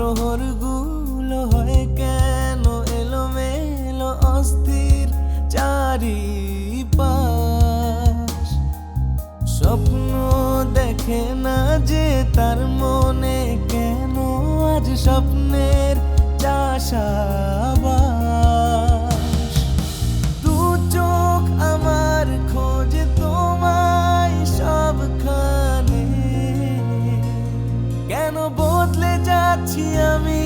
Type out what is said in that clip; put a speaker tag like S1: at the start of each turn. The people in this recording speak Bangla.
S1: প্রহরগুলো হয় কেন এলোমেলো অস্থির চারিপাশ। স্বপ্ন দেখে না যে তার মনে, কেন আজ স্বপ্নের চাষাবাস। দু চোখ আমার খোঁজে তোমায় সবখানে, কেন বদলে যাচ্ছি আমি